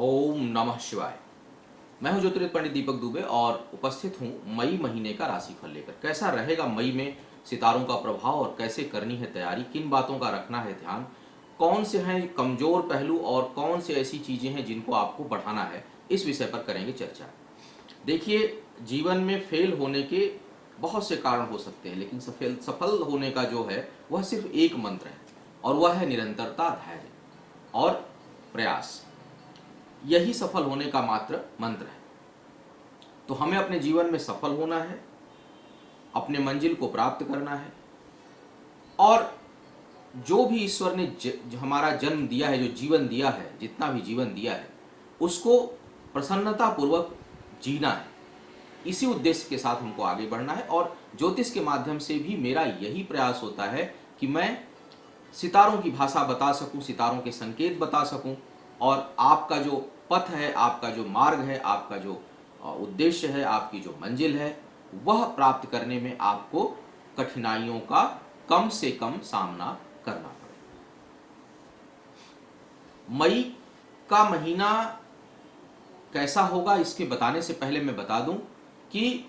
ओम नमः शिवाय। मैं हूं ज्योतिर्विद पंडित दीपक दुबे और उपस्थित हूं मई महीने का राशिफल लेकर। कैसा रहेगा मई में सितारों का प्रभाव और कैसे करनी है तैयारी, किन बातों का रखना है ध्यान, कौन से हैं कमजोर पहलू और कौन से ऐसी चीजें हैं जिनको आपको बढ़ाना है, इस विषय पर करेंगे चर्चा। देखिए, जीवन में फेल होने के बहुत से कारण हो सकते हैं, लेकिन सफल होने का जो है वह सिर्फ एक मंत्र है और वह है निरंतरता, धैर्य और प्रयास। यही सफल होने का मात्र मंत्र है। तो हमें अपने जीवन में सफल होना है, अपने मंजिल को प्राप्त करना है और जो भी ईश्वर ने हमारा जन्म दिया है, जो जीवन दिया है, जितना भी जीवन दिया है, उसको प्रसन्नता पूर्वक जीना है। इसी उद्देश्य के साथ हमको आगे बढ़ना है और ज्योतिष के माध्यम से भी मेरा यही प्रयास होता है कि मैं सितारों की भाषा बता सकूं, सितारों के संकेत बता सकूं और आपका जो पथ है, आपका जो मार्ग है, आपका जो उद्देश्य है, आपकी जो मंजिल है, वह प्राप्त करने में आपको कठिनाइयों का कम से कम सामना करना पड़े। मई का महीना कैसा होगा इसके बताने से पहले मैं बता दूं कि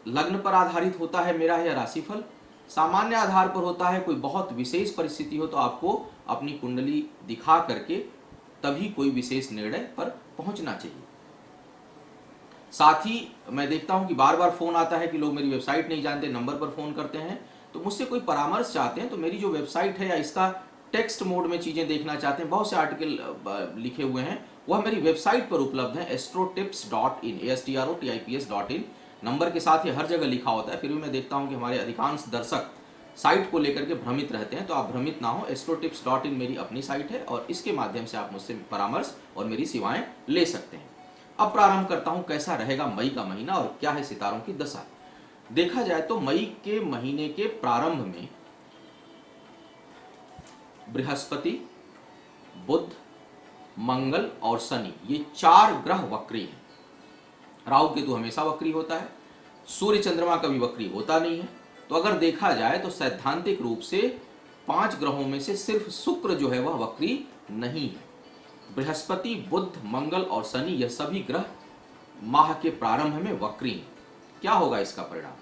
लग्न पर आधारित होता है मेरा यह राशिफल। सामान्य आधार पर होता है। कोई बहुत विशेष परिस्थिति हो तो आपको अपनी कुंडली दिखा करके तभी कोई विशेष निर्णय पर पहुंचना चाहिए। साथ ही मैं देखता हूं कि बार बार फोन आता है कि लोग मेरी वेबसाइट नहीं जानते, नंबर पर फोन करते हैं, तो मुझसे कोई परामर्श चाहते हैं तो मेरी जो वेबसाइट है या इसका टेक्स्ट मोड में चीजें देखना चाहते हैं, बहुत से आर्टिकल लिखे हुए हैं, वह मेरी वेबसाइट पर उपलब्ध है astrotips.in, astrotips.in। नंबर के साथ ये हर जगह लिखा होता है, फिर भी मैं देखता हूं कि हमारे अधिकांश दर्शक साइट को लेकर के भ्रमित रहते हैं, तो आप भ्रमित ना हो। astrotips.in मेरी अपनी साइट है और इसके माध्यम से आप मुझसे परामर्श और मेरी सेवाएं ले सकते हैं। अब प्रारंभ करता हूं कैसा रहेगा मई का महीना और क्या है सितारों की दशा। देखा जाए तो मई के महीने के प्रारंभ में बृहस्पति, बुध, मंगल और शनि, ये चार ग्रह वक्री हैं। राहु केतु हमेशा वक्री होता है, सूर्य चंद्रमा कभी वक्री होता नहीं है। तो अगर देखा जाए तो सैद्धांतिक रूप से 5 ग्रहों में से सिर्फ शुक्र जो है वह वक्री नहीं है। बृहस्पति, बुध, मंगल और शनि, यह सभी ग्रह माह के प्रारंभ में वक्री हैं। क्या होगा इसका परिणाम?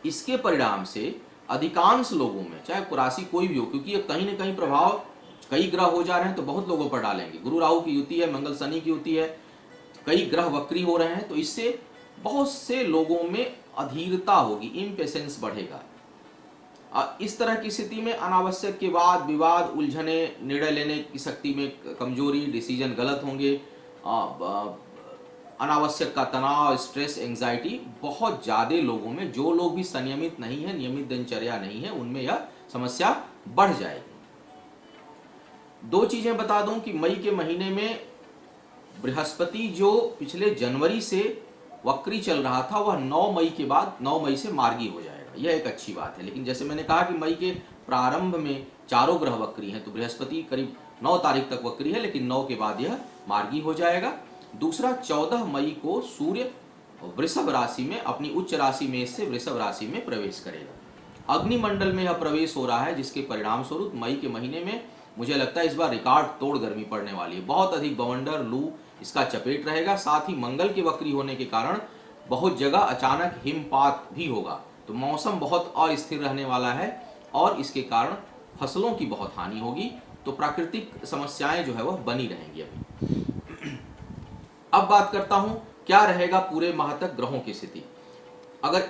इसके परिणाम से अधिकांश लोगों में, चाहे राशि कोई भी हो, क्योंकि ये कहीं ना कहीं प्रभाव कई ग्रह हो जा रहे हैं तो बहुत लोगों पर डालेंगे। गुरु राहु की युति है, मंगल शनि की युति है, कई ग्रह वक्री हो रहे हैं, तो इससे बहुत से लोगों में अधीरता होगी, इम्पेशेंस बढ़ेगा। इस तरह की स्थिति में अनावश्यक के बाद विवाद, उलझने, निर्णय लेने की शक्ति में कमजोरी, डिसीजन गलत होंगे, अनावश्यक का तनाव, स्ट्रेस, एंजाइटी बहुत ज्यादा लोगों में, जो लोग भी संयमित नहीं है, नियमित दिनचर्या नहीं है, उनमें यह समस्या बढ़ जाएगी। 2 चीजें बता दूं कि मई के महीने में बृहस्पति जो पिछले जनवरी से वक्री चल रहा था, वह 9 मई के बाद 9 मई से मार्गी हो जाएगा। यह एक अच्छी बात है। लेकिन जैसे मैंने कहा कि मई के प्रारंभ में चारों ग्रह वक्री हैं, तो बृहस्पति करीब 9 तारीख तक वक्री है, लेकिन 9 के बाद यह मार्गी हो जाएगा। दूसरा, 14 मई को सूर्य वृषभ राशि में, अपनी उच्च राशि में से वृषभ राशि में प्रवेश करेगा। अग्निमंडल में यह प्रवेश हो रहा है, जिसके परिणाम स्वरूप मई के महीने में मुझे लगता है इस बार रिकॉर्ड तोड़ गर्मी पड़ने वाली है। बहुत अधिक बवंडर, लू इसका चपेट रहेगा। साथ ही मंगल के वक्री होने के कारण बहुत जगह अचानक हिमपात भी होगा, तो मौसम बहुत अस्थिर रहने वाला है और इसके कारण फसलों की बहुत हानि होगी। तो प्राकृतिक समस्याएं जो है वह बनी रहेंगी। अभी अब बात करता हूं क्या रहेगा पूरे माह तक ग्रहों की स्थिति। अगर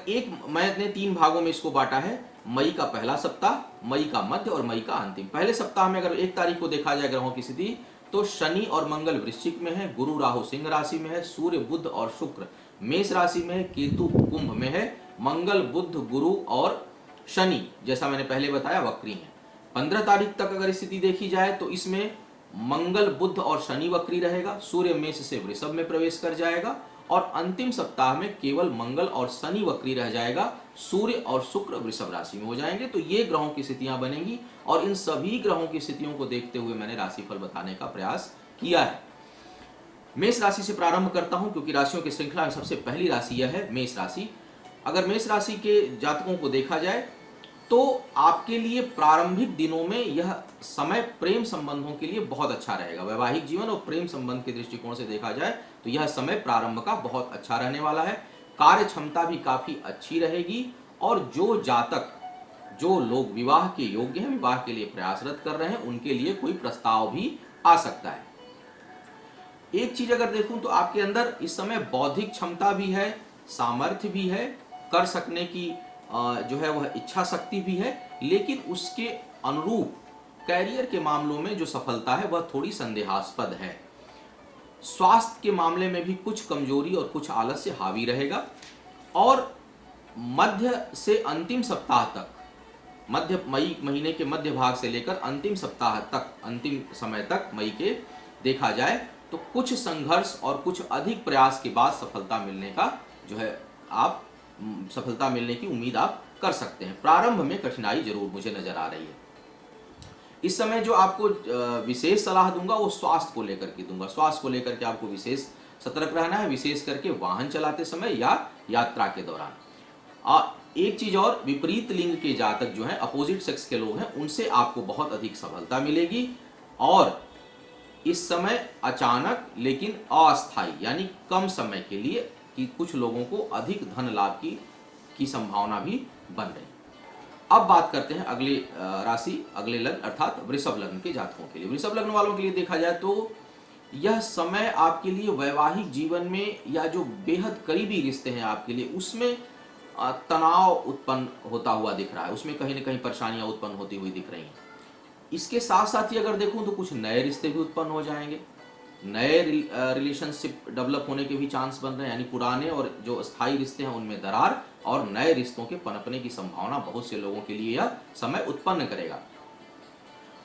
मैंने 3 भागों में इसको बांटा है, मई का पहला सप्ताह, मई का मध्य और मई का अंतिम। पहले सप्ताह में अगर 1 तारीख को देखा जाए ग्रहों की स्थिति, तो शनि और मंगल वृश्चिक में है, गुरु राहु सिंह राशि में है, सूर्य बुध और शुक्र मेष राशि में है, केतु कुंभ में है, मंगल बुध गुरु और शनि जैसा मैंने पहले बताया वक्री है। 15 तारीख तक अगर स्थिति देखी जाए तो इसमें मंगल बुध और शनि वक्री रहेगा, सूर्य मेष से वृषभ में प्रवेश कर जाएगा और अंतिम सप्ताह में केवल मंगल और शनि वक्री रह जाएगा, सूर्य और शुक्र वृषभ राशि में हो जाएंगे। तो ये ग्रहों की स्थितियां बनेंगी और इन सभी ग्रहों की स्थितियों को देखते हुए मैंने राशिफल बताने का प्रयास किया है। मेष राशि से प्रारंभ करता हूं, क्योंकि राशियों की श्रृंखला में सबसे पहली राशि यह है मेष राशि। अगर मेष राशि के जातकों को देखा जाए तो आपके लिए प्रारंभिक दिनों में यह समय प्रेम संबंधों के लिए बहुत अच्छा रहेगा। वैवाहिक जीवन और प्रेम संबंध के दृष्टिकोण से देखा जाए तो यह समय प्रारंभ का बहुत अच्छा रहने वाला है। कार्य क्षमता भी काफी अच्छी रहेगी और जो जातक, जो लोग विवाह के योग्य हैं, विवाह के लिए प्रयासरत कर रहे हैं, उनके लिए कोई प्रस्ताव भी आ सकता है। एक चीज अगर देखूं तो आपके अंदर इस समय बौद्धिक क्षमता भी है, सामर्थ्य भी है, कर सकने की जो है वह इच्छा शक्ति भी है, लेकिन उसके अनुरूप कैरियर के मामलों में जो सफलता है वह थोड़ी संदेहास्पद है। स्वास्थ्य के मामले में भी कुछ कमजोरी और कुछ आलस्य हावी रहेगा और मध्य से अंतिम सप्ताह तक, मध्य मई महीने के मध्य भाग से लेकर अंतिम सप्ताह तक, अंतिम समय तक मई के देखा जाए तो कुछ संघर्ष और कुछ अधिक प्रयास के बाद सफलता मिलने का जो है आप सफलता मिलने की उम्मीद आप कर सकते हैं। प्रारंभ में कठिनाई जरूर मुझे नजर आ रही है। इस समय जो आपको विशेष सलाह दूंगा वो स्वास्थ्य को लेकर के दूंगा। स्वास्थ्य को लेकर के आपको विशेष सतर्क रहना है, विशेष करके वाहन चलाते समय या यात्रा के दौरान। एक चीज और, विपरीत लिंग के जातक जो हैं, अपोजिट सेक्स के लोग हैं, उनसे आपको बहुत अधिक सफलता मिलेगी और इस समय अचानक लेकिन अस्थायी यानी कम समय के लिए कि कुछ लोगों को अधिक धन लाभ की संभावना भी बन रही है। अब बात करते हैं अगले राशि, अगले लग्न अर्थात वृषभ लग्न के जातकों के लिए। वृषभ लग्न वालों के लिए देखा जाए तो यह समय आपके लिए वैवाहिक जीवन में या जो बेहद करीबी रिश्ते हैं आपके लिए, उसमें तनाव उत्पन्न होता हुआ दिख रहा है, उसमें कहीं ना कहीं परेशानियां उत्पन्न होती हुई दिख रही हैं। इसके साथ साथ ही अगर देखूं तो कुछ नए रिश्ते भी उत्पन्न हो जाएंगे, नए रिलेशनशिप डेवलप होने के भी चांस बन रहे हैं, यानी पुराने और जो स्थायी रिश्ते हैं उनमें दरार और नए रिश्तों के पनपने की संभावना बहुत से लोगों के लिए यह समय उत्पन्न करेगा।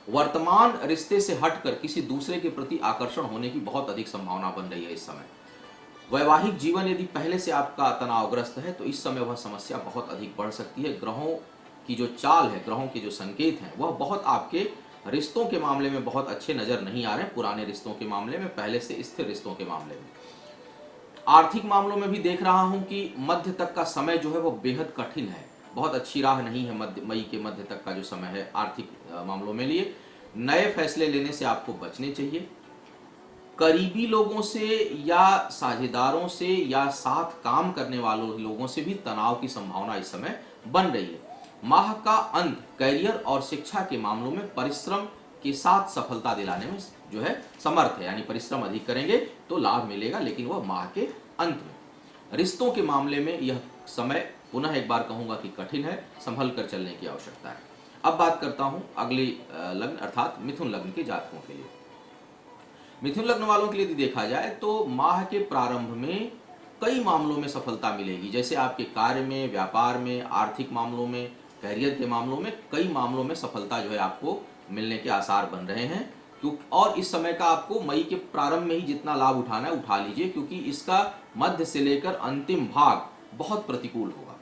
वर्तमान रिश्ते से हटकर किसी दूसरे के प्रति आकर्षण होने की बहुत अधिक संभावना बन रही है इस समय। वैवाहिक जीवन यदि पहले से आपका तनावग्रस्त है तो इस समय वह समस्या बहुत अधिक बढ़ सकती है। ग्रहों की जो चाल है, ग्रहों के जो संकेत हैं, वह बहुत आपके रिश्तों के मामले में बहुत अच्छे नजर नहीं आ रहे हैं, पुराने रिश्तों के मामले में, पहले से स्थिर रिश्तों के मामले में। आर्थिक मामलों में भी देख रहा हूं कि मध्य तक का समय जो है वो बेहद कठिन है, बहुत अच्छी राह नहीं है मई के मध्य तक का जो समय है आर्थिक मामलों में लिए। नए फैसले लेने से आपको बचने चाहिए। करीबी लोगों से या साझेदारों से या साथ काम करने वालों लोगों से भी तनाव की संभावना इस समय बन रही है। माह का अंत कैरियर और शिक्षा के मामलों में परिश्रम के साथ सफलता दिलाने में जो है समर्थ है, यानी परिश्रम अधिक करेंगे तो लाभ मिलेगा, लेकिन वह माह के अंत में। रिश्तों के मामले में यह समय पुनः एक बार कहूंगा कि कठिन है, संभल कर चलने की आवश्यकता है। अब बात करता हूं अगले लग्न अर्थात मिथुन लग्न के जातकों के लिए। मिथुन लग्न वालों के लिए यदि देखा जाए तो माह के प्रारंभ में कई मामलों में सफलता मिलेगी, जैसे आपके कार्य में, व्यापार में, आर्थिक मामलों में, कैरियर के मामलों में, कई मामलों में सफलता जो है आपको मिलने के आसार बन रहे हैं। क्योंकि और इस समय का आपको मई के प्रारंभ में ही जितना लाभ उठाना है उठा लीजिए, क्योंकि इसका मध्य से लेकर अंतिम भाग बहुत प्रतिकूल होगा,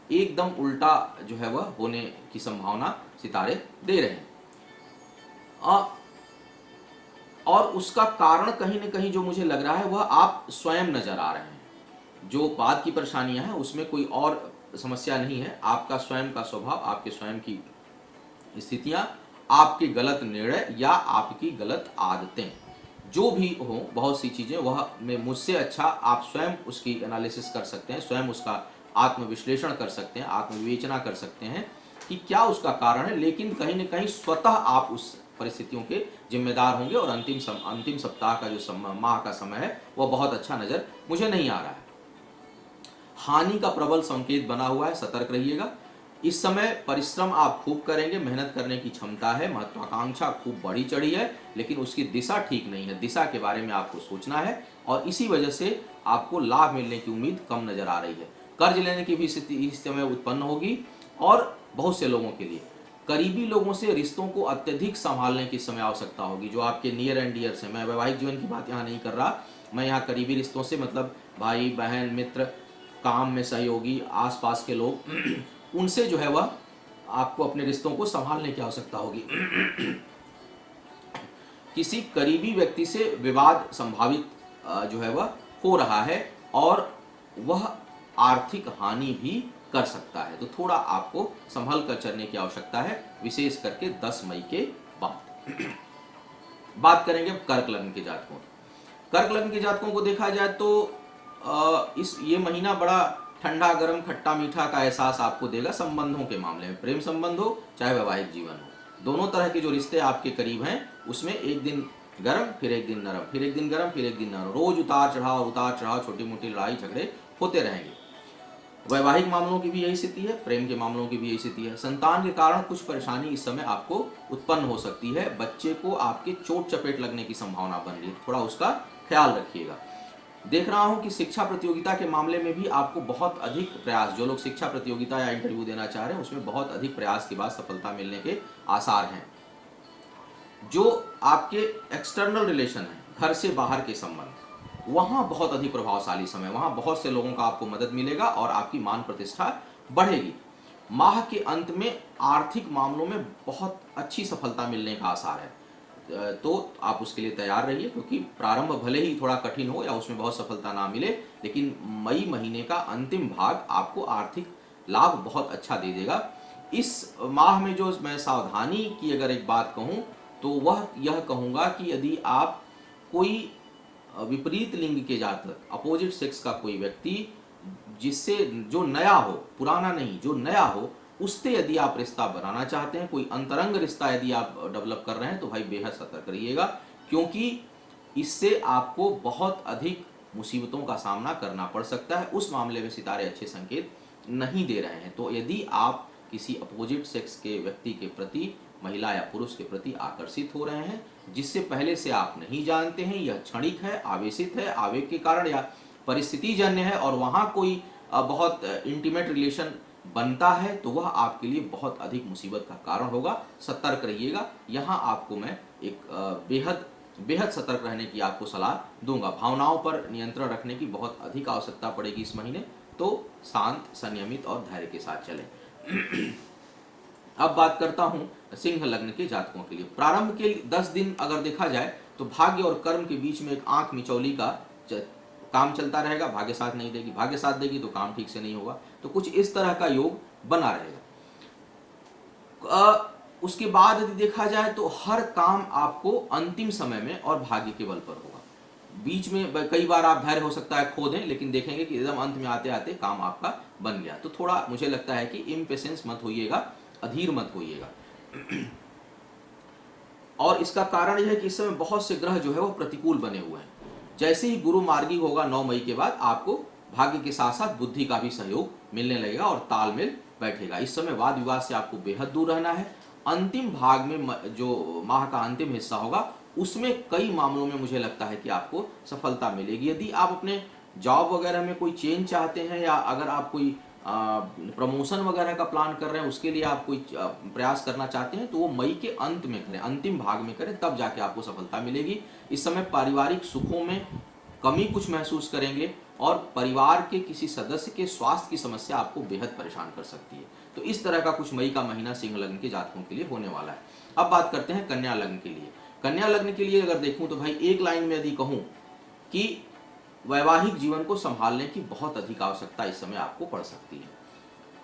एकदम उल्टा जो है वह होने की संभावना सितारे दे रहे हैं। और उसका कारण कहीं न कहीं जो मुझे लग रहा है वह आप स्वयं नजर आ रहे हैं। जो बाद की परेशानियां हैं उसमें कोई और समस्या नहीं है, आपका स्वयं का स्वभाव, आपके स्वयं की स्थितियां, आपके गलत निर्णय या आपकी गलत आदतें, जो भी हो, बहुत सी चीजें वह में मुझसे अच्छा आप स्वयं उसकी एनालिसिस कर सकते हैं, स्वयं उसका आत्मविश्लेषण कर सकते हैं, आत्मविवेचना कर सकते हैं कि क्या उसका कारण है। लेकिन कहीं न कहीं स्वतः आप उस परिस्थितियों के जिम्मेदार होंगे और अंतिम सप्ताह का जो माह का समय है वह बहुत अच्छा नजर मुझे नहीं आ रहा है। हानि का प्रबल संकेत बना हुआ है, सतर्क रहिएगा। इस समय परिश्रम आप खूब करेंगे, मेहनत करने की क्षमता है, महत्वाकांक्षा खूब बढ़ी चढ़ी है, लेकिन उसकी दिशा ठीक नहीं है। दिशा के बारे में आपको सोचना है और इसी वजह से आपको लाभ मिलने की उम्मीद कम नजर आ रही है। कर्ज लेने की भी स्थिति इस समय उत्पन्न होगी और बहुत से लोगों के लिए करीबी लोगों से रिश्तों को अत्यधिक संभालने की समय आवश्यकता होगी, जो आपके नियर एंड डियर से। मैं वैवाहिक जीवन की बात यहाँ नहीं कर रहा, मैं यहाँ करीबी रिश्तों से मतलब भाई बहन, मित्र, काम में सहयोगी, आसपास के लोग, उनसे जो है वह आपको अपने रिश्तों को संभालने की आवश्यकता होगी। किसी करीबी व्यक्ति से विवाद संभावित जो है वह हो रहा है और वह आर्थिक हानि भी कर सकता है। तो थोड़ा आपको संभल कर चलने की आवश्यकता है, विशेष करके 10 मई के बाद। बात करेंगे कर्क लग्न के जातकों की। कर्क लग्न के जातकों को देखा जाए तो इस ये महीना बड़ा ठंडा गर्म खट्टा मीठा का एहसास आपको देगा संबंधों के मामले में। प्रेम संबंध हो चाहे वैवाहिक जीवन हो, दोनों तरह के जो रिश्ते आपके करीब हैं उसमें एक दिन गर्म फिर एक दिन नरम, फिर एक दिन गर्म फिर एक दिन नरम, रोज उतार चढ़ाव, छोटी मोटी लड़ाई झगड़े होते रहेंगे। वैवाहिक मामलों की भी यही स्थिति है, प्रेम के मामलों की भी यही स्थिति है। संतान के कारण कुछ परेशानी इस समय आपको उत्पन्न हो सकती है। बच्चे को आपके चोट चपेट लगने की संभावना बन रही है, थोड़ा उसका ख्याल रखिएगा। देख रहा हूं कि शिक्षा प्रतियोगिता के मामले में भी आपको बहुत अधिक प्रयास, जो लोग शिक्षा प्रतियोगिता या इंटरव्यू देना चाह रहे हैं उसमें बहुत अधिक प्रयास के बाद सफलता मिलने के आसार हैं। जो आपके एक्सटर्नल रिलेशन है, घर से बाहर के संबंध, वहां बहुत अधिक प्रभावशाली समय, वहां बहुत से लोगों का आपको मदद मिलेगा और आपकी मान प्रतिष्ठा बढ़ेगी। माह के अंत में आर्थिक मामलों में बहुत अच्छी सफलता मिलने का आसार है, तो आप उसके लिए तैयार रहिए, क्योंकि प्रारंभ भले ही थोड़ा कठिन हो या उसमें बहुत सफलता ना मिले, लेकिन मई महीने का अंतिम भाग आपको आर्थिक लाभ बहुत अच्छा दे देगा। इस माह में जो मैं सावधानी की अगर एक बात कहूँ तो वह यह कहूँगा कि यदि आप कोई विपरीत लिंग के जातक, अपोजिट सेक्स का कोई व्यक्ति जिससे जो नया हो, पुराना नहीं, जो नया हो, उससे यदि आप रिश्ता बनाना चाहते हैं, कोई अंतरंग रिश्ता यदि आप डेवलप कर रहे हैं, तो भाई बेहद सतर्क रहिएगा, क्योंकि इससे आपको बहुत अधिक मुसीबतों का सामना करना पड़ सकता है। उस मामले में सितारे अच्छे संकेत नहीं दे रहे हैं। तो यदि आप किसी अपोजिट सेक्स के व्यक्ति के प्रति, महिला या पुरुष के प्रति आकर्षित हो रहे हैं, जिससे पहले से आप नहीं जानते हैं, यह क्षणिक है, आवेशित है, आवेग के कारण या परिस्थिति जन्य है, और वहां कोई बहुत इंटीमेट रिलेशन बनता है, तो वह आपके लिए बहुत अधिक मुसीबत का कारण होगा। सतर्क रहिएगा। यहाँ आपको मैं एक बेहद बेहद सतर्क रहने की आपको सलाह दूंगा। भावनाओं पर नियंत्रण रखने की बहुत अधिक आवश्यकता पड़ेगी इस महीने, तो शांत, संयमित और धैर्य के साथ चलें। अब बात करता हूं सिंह लग्न के जातकों के लिए। प्रारंभ के 10 दिन अगर देखा जाए तो भाग्य और कर्म के बीच में एक आंख मिचौली का काम चलता रहेगा। भाग्य साथ नहीं देगी, भाग्य साथ देगी तो काम ठीक से नहीं होगा, तो कुछ इस तरह का योग बना रहेगा। उसके बाद यदि देखा जाए तो हर काम आपको अंतिम समय में और भाग्य के बल पर होगा। बीच में कई बार आप धैर्य हो सकता है खो दें, लेकिन देखेंगे कि एकदम अंत में आते आते काम आपका बन गया। तो थोड़ा मुझे लगता है कि इम्पेशेंस मत होइएगा, अधीर मत होइएगा। और इसका कारण यह है कि इस समय बहुत से ग्रह जो है वो प्रतिकूल बने हुए हैं। जैसे ही गुरु मार्गी होगा 9 मई के बाद, आपको भाग्य के साथ साथ बुद्धि का भी सहयोग मिलने लगेगा और तालमेल बैठेगा। इस समय वाद विवाद से आपको बेहद दूर रहना है। अंतिम भाग में जो माह का अंतिम हिस्सा होगा उसमें कई मामलों में मुझे लगता है कि आपको सफलता मिलेगी। यदि आप अपने जॉब वगैरह में कोई चेंज चाहते हैं, या अगर आप कोई प्रमोशन वगैरह का प्लान कर रहे हैं, उसके लिए आप कोई प्रयास करना चाहते हैं, तो वो मई के अंत में करें, अंतिम भाग में करें, तब जाके आपको सफलता मिलेगी। इस समय पारिवारिक सुखों में कमी कुछ महसूस करेंगे और परिवार के किसी सदस्य के स्वास्थ्य की समस्या आपको बेहद परेशान कर सकती है। तो इस तरह का कुछ मई का महीना सिंह लग्न के जातकों के लिए होने वाला है। अब बात करते हैं कन्या लग्न के लिए। कन्या लग्न के लिए अगर देखूं तो भाई एक लाइन में यदि कहूं कि वैवाहिक जीवन को संभालने की बहुत अधिक आवश्यकता इस समय आपको पड़ सकती है।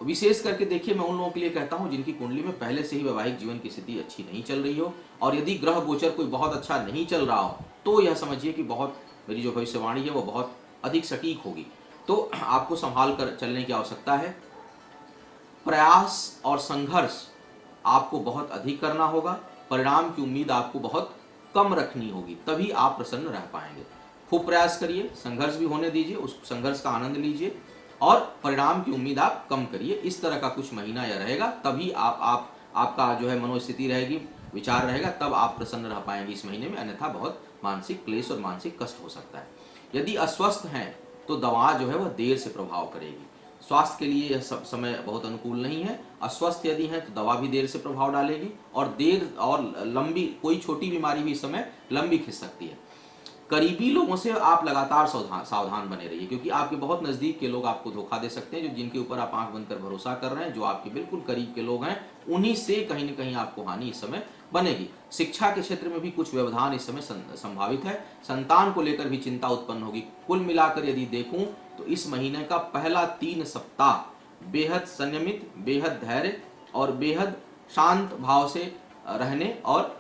विशेष करके देखिए, मैं उन लोगों के लिए कहता हूं जिनकी कुंडली में पहले से ही वैवाहिक जीवन की स्थिति अच्छी नहीं चल रही हो, और यदि ग्रह गोचर कोई बहुत अच्छा नहीं चल रहा हो, तो यह समझिए कि बहुत, मेरी जो भविष्यवाणी है वो बहुत अधिक सटीक होगी। तो आपको संभाल कर चलने की आवश्यकता है। प्रयास और संघर्ष आपको बहुत अधिक करना होगा, परिणाम की उम्मीद आपको बहुत कम रखनी होगी, तभी आप प्रसन्न रह पाएंगे। खूब प्रयास करिए, संघर्ष भी होने दीजिए, उस संघर्ष का आनंद लीजिए, और परिणाम की उम्मीद आप कम करिए। इस तरह का कुछ महीना यह रहेगा, तभी आपका जो है मनोस्थिति रहेगी, विचार रहेगा, तब आप प्रसन्न रह पाएंगे इस महीने में। अन्यथा बहुत मानसिक क्लेश और मानसिक कष्ट हो सकता है। यदि अस्वस्थ हैं तो दवा जो है वह देर से प्रभाव करेगी। स्वास्थ्य के लिए यह सब समय बहुत अनुकूल नहीं है। अस्वस्थ यदि हैं तो दवा भी देर से प्रभाव डालेगी, और देर और लंबी, कोई छोटी बीमारी भी इस समय लंबी खिंच सकती है। करीबी लोगों से आप लगातार सावधान बने रहिए, क्योंकि आपके बहुत नज़दीक के लोग आपको धोखा दे सकते हैं। जो जिनके ऊपर आप आंख बंद कर भरोसा कर रहे हैं, जो आपके बिल्कुल करीब के लोग हैं, उन्हीं से कहीं न कहीं आपको हानि इस समय बनेगी। शिक्षा के क्षेत्र में भी कुछ व्यवधान इस समय संभावित है। संतान को लेकर भी चिंता उत्पन्न होगी। कुल मिलाकर यदि देखूं तो इस महीने का पहला 3 सप्ताह बेहद संयमित, बेहद धैर्य और बेहद शांत भाव से रहने और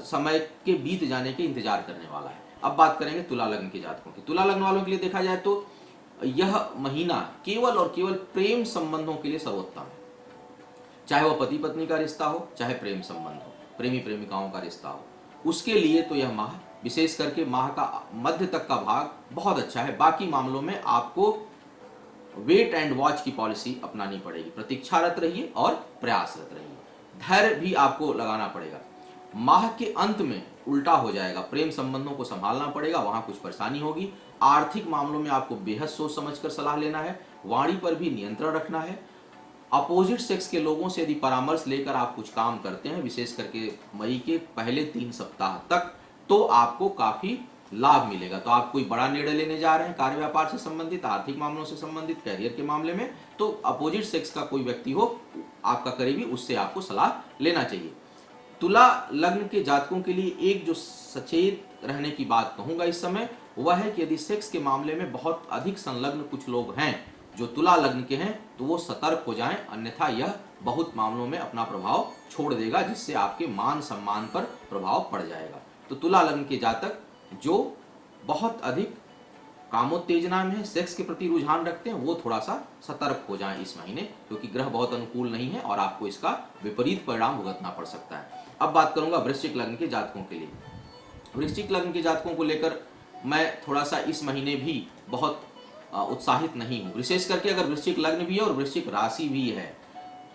समय के बीत जाने के इंतजार करने वाला है। अब बात करेंगे तुला लग्न के जातकों की। तुला लग्न वालों के लिए देखा जाए तो यह महीना केवल और केवल प्रेम संबंधों के लिए सर्वोत्तम है। चाहे वह पति पत्नी का रिश्ता हो, चाहे प्रेम संबंध हो, प्रेमी प्रेमिकाओं का रिश्ता हो, उसके लिए तो यह माह, विशेष करके माह का मध्य तक का भाग बहुत अच्छा है। बाकी मामलों में आपको वेट एंड वॉच की पॉलिसी अपनानी पड़ेगी। प्रतीक्षारत रहिए और प्रयासरत रहिए, धैर्य भी आपको लगाना पड़ेगा। माह के अंत में उल्टा हो जाएगा, प्रेम संबंधों को संभालना पड़ेगा, वहां कुछ परेशानी होगी। आर्थिक मामलों में आपको बेहद सोच समझकर सलाह लेना है, वाणी पर भी नियंत्रण रखना है। अपोजिट सेक्स के लोगों से यदि परामर्श लेकर आप कुछ काम करते हैं, विशेष करके मई के पहले 3 सप्ताह तक, तो आपको काफी लाभ मिलेगा। तो आप कोई बड़ा निर्णय लेने जा रहे हैं कार्य व्यापार से संबंधित, आर्थिक मामलों से संबंधित, कैरियर के मामले में, तो अपोजिट सेक्स का कोई व्यक्ति हो आपका करीबी, उससे आपको सलाह लेना चाहिए। तुला लग्न के जातकों के लिए एक जो सचेत रहने की बात कहूंगा इस समय, वह है कि यदि सेक्स के मामले में बहुत अधिक संलग्न कुछ लोग हैं जो तुला लग्न के हैं, तो वो सतर्क हो जाएं, अन्यथा यह बहुत मामलों में अपना प्रभाव छोड़ देगा, जिससे आपके मान सम्मान पर प्रभाव पड़ जाएगा। तो तुला लग्न के जातक जो बहुत अधिक कामोत्तेजना में है, सेक्स के प्रति रुझान रखते हैं, वो थोड़ा सा सतर्क हो जाएं इस महीने, क्योंकि ग्रह बहुत अनुकूल नहीं है और आपको इसका विपरीत परिणाम भुगतना पड़ सकता है। अब बात करूंगा वृश्चिक लग्न के जातकों के लिए। वृश्चिक लग्न के जातकों को लेकर मैं थोड़ा सा इस महीने भी बहुत उत्साहित नहीं हूँ। विशेष करके अगर वृश्चिक लग्न भी है और वृश्चिक राशि भी है,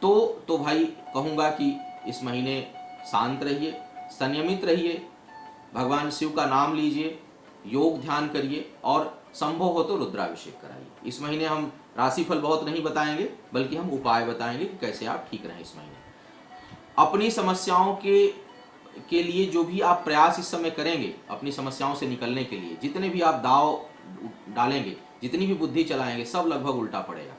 तो भाई कहूँगा कि इस महीने शांत रहिए, संयमित रहिए, भगवान शिव का नाम लीजिए, योग ध्यान करिए और संभव हो तो रुद्राभिषेक कराइए। इस महीने हम राशिफल बहुत नहीं बताएंगे, बल्कि हम उपाय बताएंगे कि कैसे आप ठीक रहें इस महीने। अपनी समस्याओं के लिए जो भी आप प्रयास इस समय करेंगे, अपनी समस्याओं से निकलने के लिए जितने भी आप दाव डालेंगे, जितनी भी बुद्धि चलाएंगे, सब लगभग उल्टा पड़ेगा।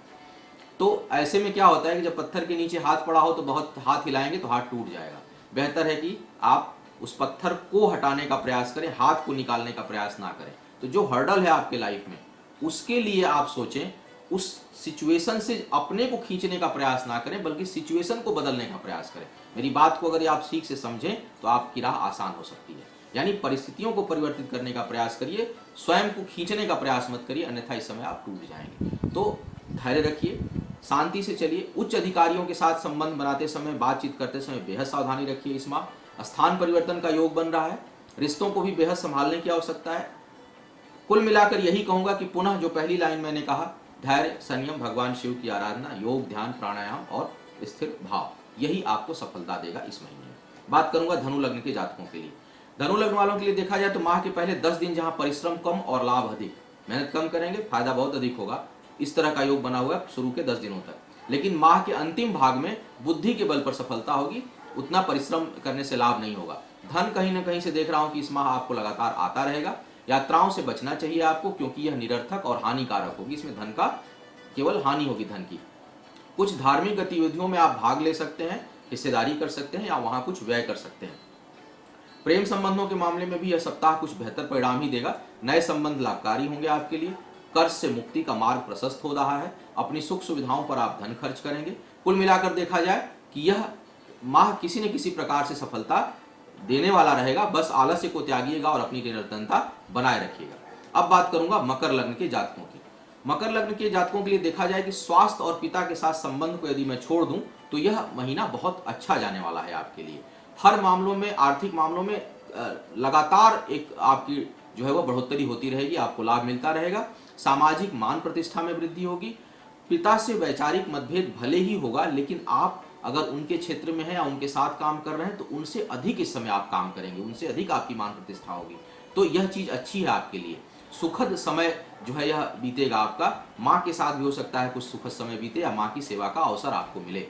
तो ऐसे में क्या होता है कि जब पत्थर के नीचे हाथ पड़ा हो तो बहुत हाथ हिलाएंगे तो हाथ टूट जाएगा। बेहतर है कि आप उस पत्थर को हटाने का प्रयास करें, हाथ को निकालने का प्रयास ना करें। तो जो हर्डल है आपके लाइफ में, उसके लिए आप सोचें, उस सिचुएशन से अपने को खींचने का प्रयास ना करें, बल्कि सिचुएशन को बदलने का प्रयास करें। मेरी बात को अगर आप ठीक से समझें तो आपकी राह आसान हो सकती है। यानी परिस्थितियों को परिवर्तित करने का प्रयास करिए, स्वयं को खींचने का प्रयास मत करिए, अन्यथा इस समय आप टूट जाएंगे। तो धैर्य रखिए, शांति से चलिए। उच्च अधिकारियों के साथ संबंध बनाते समय, बातचीत करते समय बेहद सावधानी रखिए। इस माह स्थान परिवर्तन का योग बन रहा है, रिश्तों को भी बेहद संभालने की आवश्यकता है। कुल मिलाकर यही कहूंगा कि पुनः जो पहली लाइन मैंने कहा, धैर्य, संयम, भगवान शिव की आराधना, योग, ध्यान, प्राणायाम और स्थिर भाव, यही आपको सफलता देगा इस महीने में। बात करूंगा धनु लग्न के जातकों के लिए। धनु लग्न वालों के लिए देखा जाए तो माह के पहले 10 दिन जहां परिश्रम कम और लाभ अधिक, मेहनत कम करेंगे, फायदा बहुत अधिक होगा, इस तरह का योग बना हुआ है शुरू के 10 दिनों तक। लेकिन माह के अंतिम भाग में बुद्धि के बल पर सफलता होगी, उतना परिश्रम करने से लाभ नहीं होगा। धन कहीं ना कहीं से देख रहा हूं कि इस माह आपको लगातार आता रहेगा। यात्राओं से बचना चाहिए आपको, क्योंकि यह निरर्थक और हानिकारक होगी, इसमें धन का केवल हानि होगी धन की। कुछ धार्मिक गतिविधियों में आप भाग ले सकते हैं, हिस्सेदारी कर सकते हैं या वहां कुछ व्यय कर सकते हैं। प्रेम संबंधों के मामले में भी यह सप्ताह कुछ बेहतर परिणाम ही देगा। नए संबंध लाभकारी होंगे आपके लिए। कर्ज से मुक्ति का मार्ग प्रशस्त हो रहा है। अपनी सुख सुविधाओं पर आप धन खर्च करेंगे। कुल मिलाकर देखा जाए कि यह माह किसी न किसी प्रकार से सफलता देने वाला रहेगा। बस आलस्य को त्यागिएगा और अपनी निरंतरता बनाए रखिएगा। अब बात करूंगा मकर लग्न के जातकों की। मकर लग्न के जातकों के लिए देखा जाए कि स्वास्थ्य और पिता के साथ संबंध को यदि मैं छोड़ दूं तो यह महीना बहुत अच्छा जाने वाला है आपके लिए। हर मामलों में, आर्थिक मामलों में लगातार एक आपकी जो है वो बढ़ोतरी होती रहेगी, आपको लाभ मिलता रहेगा। सामाजिक मान प्रतिष्ठा में वृद्धि होगी। पिता से वैचारिक मतभेद भले ही होगा, लेकिन आप अगर उनके क्षेत्र में हैं या उनके साथ काम कर रहे हैं तो उनसे अधिक इस समय आप काम करेंगे, उनसे अधिक आपकी मान प्रतिष्ठा होगी। तो यह चीज अच्छी है आपके लिए। सुखद समय जो है यह बीतेगा आपका। माँ के साथ भी हो सकता है कुछ सुखद समय बीते या माँ की सेवा का अवसर आपको मिले।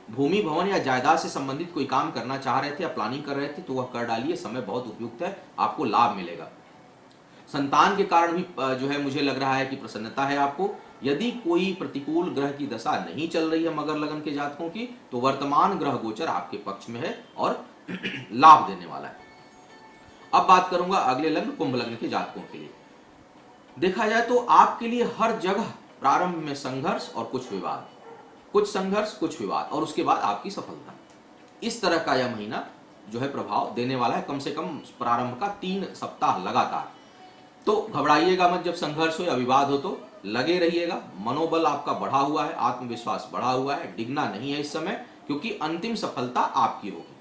भूमि, भवन या जायदाद से संबंधित कोई काम करना चाह रहे थे या प्लानिंग कर रहे थे तो वह कर डालिए, समय बहुत उपयुक्त है, आपको लाभ मिलेगा। संतान के कारण भी जो है मुझे लग रहा है कि प्रसन्नता है आपको। यदि कोई प्रतिकूल ग्रह की दशा नहीं चल रही है मकर लग्न के जातकों की, तो वर्तमान ग्रह गोचर आपके पक्ष में है और लाभ देने वाला है। अब बात करूंगा अगले लग्न कुंभ लग्न के जातकों के लिए। देखा जाए तो आपके लिए हर जगह प्रारंभ में संघर्ष और कुछ विवाद, कुछ संघर्ष कुछ विवाद, और उसके बाद आपकी सफलता। इस तरह का यह महीना जो है प्रभाव देने वाला है, कम से कम प्रारंभ का 3 सप्ताह लगातार। तो घबराइएगा मत जब संघर्ष हो या विवाद हो, तो लगे रहिएगा। मनोबल आपका बढ़ा हुआ है, आत्मविश्वास बढ़ा हुआ है, डिगना नहीं है इस समय, क्योंकि अंतिम सफलता आपकी होगी।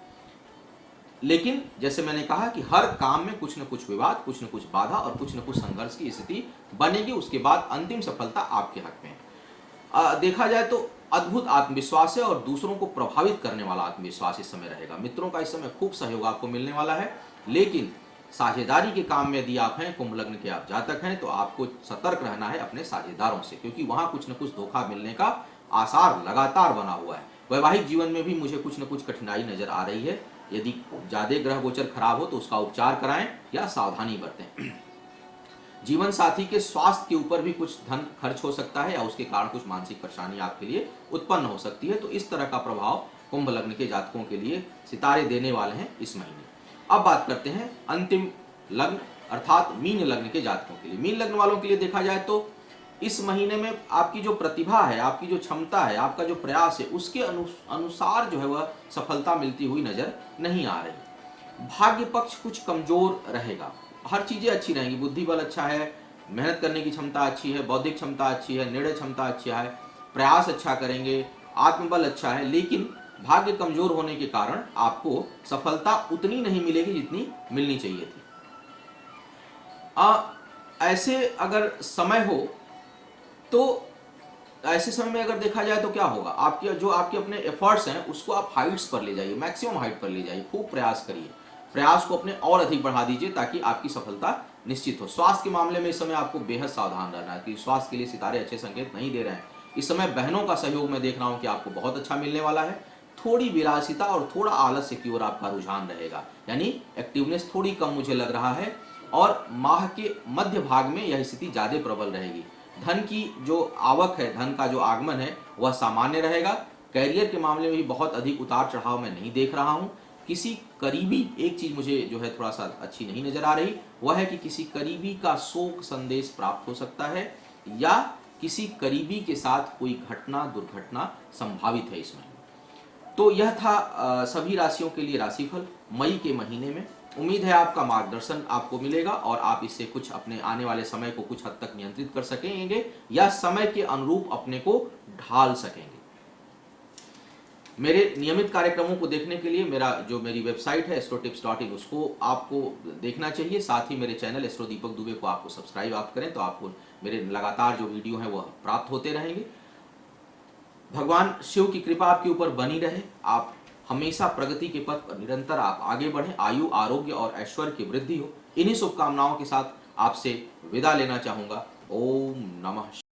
लेकिन जैसे मैंने कहा कि हर काम में कुछ न कुछ विवाद, कुछ न कुछ बाधा और कुछ न कुछ संघर्ष की स्थिति बनेगी, उसके बाद अंतिम सफलता आपके हक में है। देखा जाए तो अद्भुत आत्मविश्वास है और दूसरों को प्रभावित करने वाला आत्मविश्वास इस समय रहेगा। मित्रों का इस समय खूब सहयोग आपको मिलने वाला है, लेकिन साझेदारी के काम में यदि आप हैं, कुंभ लग्न के आप जातक हैं, तो आपको सतर्क रहना है अपने साझेदारों से, क्योंकि वहां कुछ न कुछ धोखा मिलने का आसार लगातार बना हुआ है। वैवाहिक जीवन में भी मुझे कुछ न कुछ कठिनाई नजर आ रही है। यदि ज्यादा ग्रह गोचर खराब हो तो उसका उपचार कराएं या सावधानी बरतें। जीवन साथी के स्वास्थ्य के ऊपर भी कुछ धन खर्च हो सकता है या उसके कारण कुछ मानसिक परेशानी आपके लिए उत्पन्न हो सकती है। तो इस तरह का प्रभाव कुंभ लग्न के जातकों के लिए सितारे देने वाले हैं इस महीने। अब बात करते हैं अंतिम लग्न अर्थात मीन लग्न के जातकों के लिए। मीन लग्न वालों के लिए देखा जाए तो इस महीने में आपकी जो प्रतिभा है, आपकी जो क्षमता है, आपका जो प्रयास है, उसके अनुसार जो है वह सफलता मिलती हुई नजर नहीं आ रही। भाग्य पक्ष कुछ कमजोर रहेगा, हर चीजें अच्छी रहेंगी, बुद्धि बल अच्छा है, मेहनत करने की क्षमता अच्छी है, बौद्धिक क्षमता अच्छी है, निर्णय क्षमता अच्छा है, प्रयास अच्छा करेंगे, आत्मबल अच्छा है, लेकिन भाग्य कमजोर होने के कारण आपको सफलता उतनी नहीं मिलेगी जितनी मिलनी चाहिए थी। ऐसे अगर समय हो तो ऐसे समय में अगर देखा जाए तो क्या होगा, आपके जो आपके अपने एफर्ट्स हैं उसको आप हाइट्स पर ले जाइए, मैक्सिमम हाइट पर ले जाइए, खूब प्रयास करिए, प्रयास को अपने और अधिक बढ़ा दीजिए ताकि आपकी सफलता निश्चित हो। स्वास्थ्य के मामले में इस समय आपको बेहद सावधान रहना है कि स्वास्थ्य के लिए सितारे अच्छे संकेत नहीं दे रहे हैं। इस समय बहनों का सहयोग मैं देख रहा हूं कि आपको बहुत अच्छा मिलने वाला है। थोड़ी विलासिता और थोड़ा आलस्य की ओर आपका रुझान रहेगा, यानी एक्टिवनेस थोड़ी कम मुझे लग रहा है, और माह के मध्य भाग में यह स्थिति ज्यादा प्रबल रहेगी। धन की जो आवक है, धन का जो आगमन है वह सामान्य रहेगा। कैरियर के मामले में भी बहुत अधिक उतार चढ़ाव मैं नहीं देख रहा हूं। किसी करीबी, एक चीज मुझे जो है थोड़ा सा अच्छी नहीं नजर आ रही, वह है कि किसी करीबी का शोक संदेश प्राप्त हो सकता है या किसी करीबी के साथ कोई घटना दुर्घटना संभावित है इसमें। तो यह था सभी राशियों के लिए राशिफल मई के महीने में। उम्मीद है आपका मार्गदर्शन आपको मिलेगा और आप इससे कुछ अपने आने वाले समय को कुछ हद तक नियंत्रित कर सकेंगे या समय के अनुरूप अपने को ढाल सकेंगे। मेरे नियमित कार्यक्रमों को देखने के लिए मेरी वेबसाइट है astrotips.in, उसको आपको देखना चाहिए। साथ ही मेरे चैनल एस्ट्रो दीपक दुबे को आपको सब्सक्राइब आप करें तो आपको मेरे लगातार जो वीडियो हैं वह प्राप्त होते रहेंगे। भगवान शिव की कृपा आपके ऊपर बनी रहे, आप हमेशा प्रगति के पथ पर निरंतर आप आगे बढ़ें, आयु आरोग्य और ऐश्वर्य की वृद्धि हो। इन्हीं शुभकामनाओं के साथ आपसे विदा लेना चाहूंगा। ओम नमः।